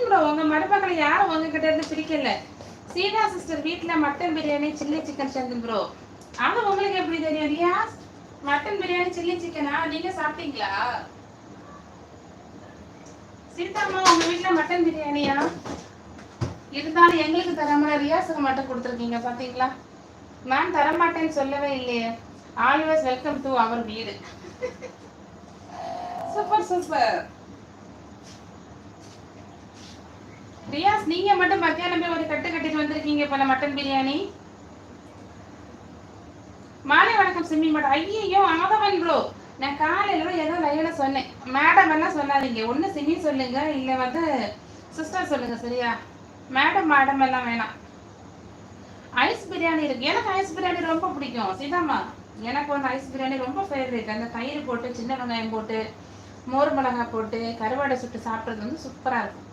Bro உங்க மருமகளை யாரும் உங்ககிட்ட இருந்து பிரிக்கல. சீதா சிஸ்டர் வீட்ல மட்டன் பிரியாணி சில்லி சிக்கன் செஞ்சு ப்ரோ. அது உங்களுக்கு எப்படி தெரியும் ரியாஸ்? மட்டன் பிரியாணி சில்லி சிக்கனா நீங்க சாப்பிட்டீங்களா? சீதாம்மா உங்க வீட்ல மட்டன் பிரியாணியா? இருந்தாலும் எங்களுக்கு தராம ரியாஸுக்கு மட்டும் கொடுத்துருக்கீங்க பாத்தீங்களா? நான் தரமாட்டேன்னு சொல்லவே இல்லையே. ஆல்வேஸ் வெல்கம் டு அவர் வீடு. Super super. ரியாஸ் நீங்க மட்டும் மத்தியானமே ஒரு கட்டு கட்டிட்டு வந்திருக்கீங்க போல மட்டன் பிரியாணி. மாலை வணக்கம் சிம்மி மேடம். ஐயோ ஆதவன் ப்ரோ, நான் காலையில ஏதோ லைவ்ல சொன்னேன். மேடம் எல்லாம் சொல்லாதீங்க, ஒண்ணு சிம்மி சொல்லுங்க இல்ல வந்து சிஸ்டர் சொல்லுங்க சரியா? மேடம் மேடம் எல்லாம் வேணாம். ஐஸ் பிரியாணி இருக்கு. எனக்கு ஐஸ் பிரியாணி ரொம்ப பிடிக்கும் சீதாமா. எனக்கு வந்து ஐஸ் பிரியாணி ரொம்ப ஃபேவரட். அந்த தயிர் போட்டு சின்ன வெங்காயம் போட்டு மோர் மிளகாய் போட்டு கருவாடை சுட்டு சாப்பிட்றது வந்து சூப்பரா இருக்கும்.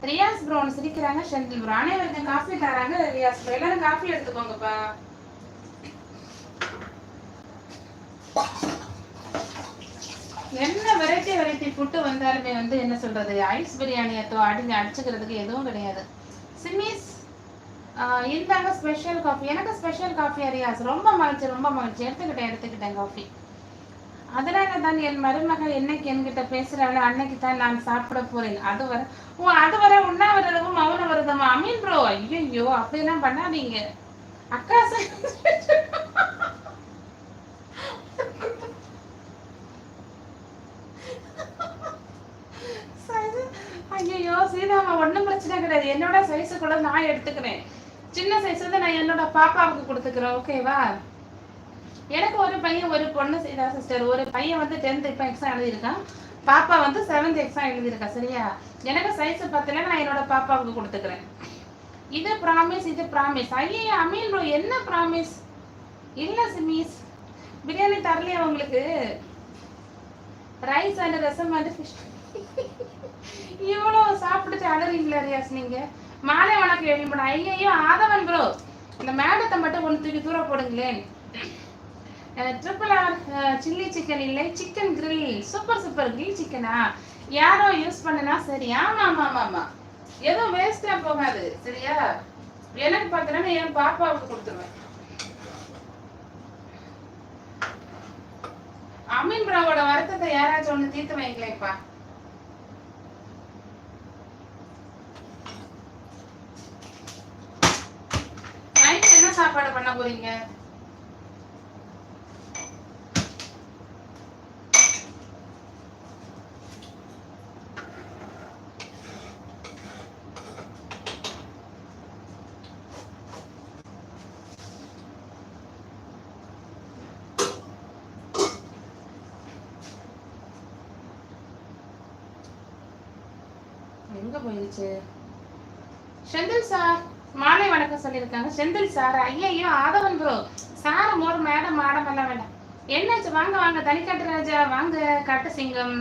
ரியாஸ் ப்ரோ சிரிக்கிறாங்க. செந்தில் ப்ரோ அனைவருக்கும் காஃபி தராங்க. ரியாஸ் ப்ரோ எல்லாரும் காஃபி எடுத்துக்கோங்கப்பா. என்ன வெரைட்டி ஃபுட்டு வந்தாலுமே வந்து என்ன சொல்றது, ஐஸ் பிரியாணியத்தோ அடிச்சுக்கிறதுக்கு எதுவும் கிடையாது. சிமிஸ் இருந்தாங்க ஸ்பெஷல் காஃபி. எனக்கு ஸ்பெஷல் காஃபி ரியாஸ். ரொம்ப மகிழ்ச்சி எடுத்துக்கிட்டேன் காஃபி. அதனால தான் என் மருமகள் என்னைக்கு என்கிட்ட பேசுறாள் அன்னைக்கு தான் நான் சாப்பிட போறேன். அது வரை உண்ணாவிரதமும் மௌன விரதமா? அமீன் ப்ரோ ஐயோ அப்படியெல்லாம் பண்ணாதீங்க அக்கா. ஐயோ சீதாமா ஒன்றும் பிரச்சனை கிடையாது. என்னோட சைஸு கூட நான் எடுத்துக்கிறேன். சின்ன சைஸ் வந்து நான் என்னோட பாப்பாவுக்கு கொடுத்துக்கிறேன். ஓகேவா? எனக்கு ஒரு பையன் ஒரு பொண்ணு சீதா சிஸ்டர். ஒரு பையன் வந்து 10th இப்போ எக்ஸாம் எழுதியிருக்கான். பாப்பா வந்து 7th எக்ஸாம் எழுதியிருக்கா சரியா? எனக்கு சைஸ் பத்தல, நான் என்னோட பாப்பாவுக்கு கொடுத்துக்கிறேன். இது ப்ராமிஸ். ஐயா அமீன் ப்ரோ என்ன ப்ராமிஸ்? இல்ல சிமிஸ் பிரியாணி தரலையா உங்களுக்கு? Rice and rasam and fish. இவ்வளவு சாப்பிட்டுட்டு அலறீங்களா ரியாஸ் நீங்க? மாலை வணக்கம் எழுப்பணும். ஐயோ ஆதவன் ப்ரோ, இந்த மேடத்தை மட்டும் ஒன்று தூக்கி தூர போடுங்களேன். RRR சில்லி சிக்கன் இல்லை சிக்கன் கிரில். சூப்பர் கிரில் சிக்கனா? யாரோ யூஸ் பண்ணனா சரி. ஆமா எதுவும் வேஸ்டா போகாது சரியா? எனக்கு பார்த்தனா என் பாப்பாவுக்கு கொடுத்துருவேன். அமீன் ப்ரோவோட வருத்தத்தை யாராச்சும் ஒண்ணு தீர்த்து வைங்களேப்பா. நைட் என்ன சாப்பாடு பண்ண போறீங்க? எங்க போயிருச்சு? செந்தில் சார் மாலை வணக்கம் சொல்லியிருக்காங்க. செந்தில் சார் ஐயோ ஆதவன் ப்ரோ சார் மோர் மேடம் எல்லாம் வேண்டாம். என்னாச்சு? வாங்க தனிக்காட்டு ராஜா வாங்க. காட்டு சிங்கம்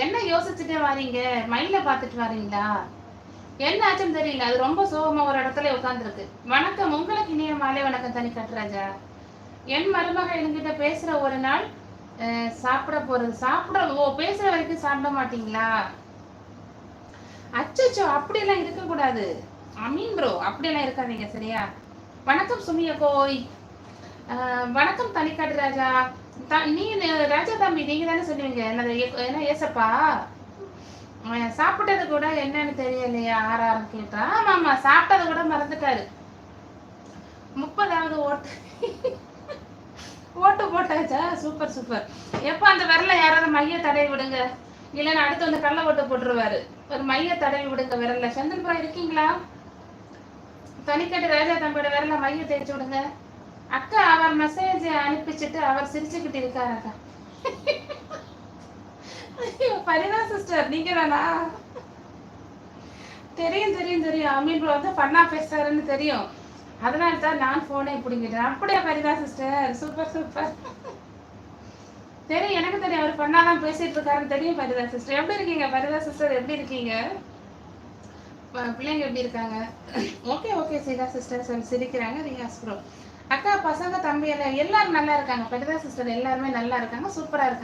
என்ன யோசிச்சுட்டே வாரீங்க? மயில பாத்துட்டு வாரீங்களா? என்ன ஆச்சுன்னு தெரியல. அது ரொம்ப சோகமா ஒரு இடத்துல உட்கார்ந்துருக்கு. வணக்கம் உங்களுக்கு இனிய மாலை வணக்கம் தனிக்காட்டு ராஜா. என் மருமக என்கிட்ட பேசுற ஒரு நாள் பேசுற வரைக்கும் சாப்பிட மாட்டீங்களா? அச்சோ அப்படியெல்லாம் இருக்கக்கூடாது அமீன் ப்ரோ, அப்படியெல்லாம் இருக்காதீங்க சரியா? வணக்கம் சுமிய கோய். வணக்கம் தனிக்காட்டு ராஜா. நீ ராஜா தம்பி நீங்க தானே சொல்லுவீங்க என்ன ஏசப்பா? சாப்பிட்டது கூட என்னன்னு தெரியலையா? RR கேட்டா. ஆமா சாப்பிட்டது கூட மறந்துட்டாரு. 30வது ஓட்டு போட்டாச்சா? சூப்பர். எப்ப அந்த விரல யாராவது மைய தடவி விடுங்க, இல்லைன்னா அடுத்து வந்து கள்ள ஓட்டு போட்டுருவாரு. ஒரு மைய தடவி விடுங்க விரல்ல. செந்தில்புரம் இருக்கீங்களா? தனிக்கட்டு ராஜா தம்பியோட விரல மைய தேய்ச்சி விடுங்க. அக்கா அவர் மெசேஜ் அனுப்பிச்சுட்டு அவர் சிரிச்சுக்கிட்டு இருக்காரு அக்கா. பரிதா சிஸ்டர் நீங்க தானா? தெரியும் அமீன் ப்ரோ வந்து பண்ணா பேசுறாருன்னு தெரியும். அதனால தான் நான் போனே பிடிங்கிட்டேன். அப்படியே பரிதா சிஸ்டர் சூப்பர். தெரியும் எனக்கு தெரியும். அவர் பண்ணாதான் பேசிட்டு இருக்காருன்னு தெரியும். பரிதா சிஸ்டர் எப்படி இருக்கீங்க? பரிதா சிஸ்டர் எப்படி இருக்கீங்க? பிள்ளைங்க எப்படி இருக்காங்க? ஓகே சீதா சிஸ்டர் சிரிக்கிறாங்க. ரியாஸ் ப்ரோ அக்கா பசங்க தம்பி எல்லாரும் நல்லா இருக்காங்க. பரிதா சிஸ்டர் எல்லாருமே நல்லா இருக்காங்க. சூப்பரா இருக்காங்க.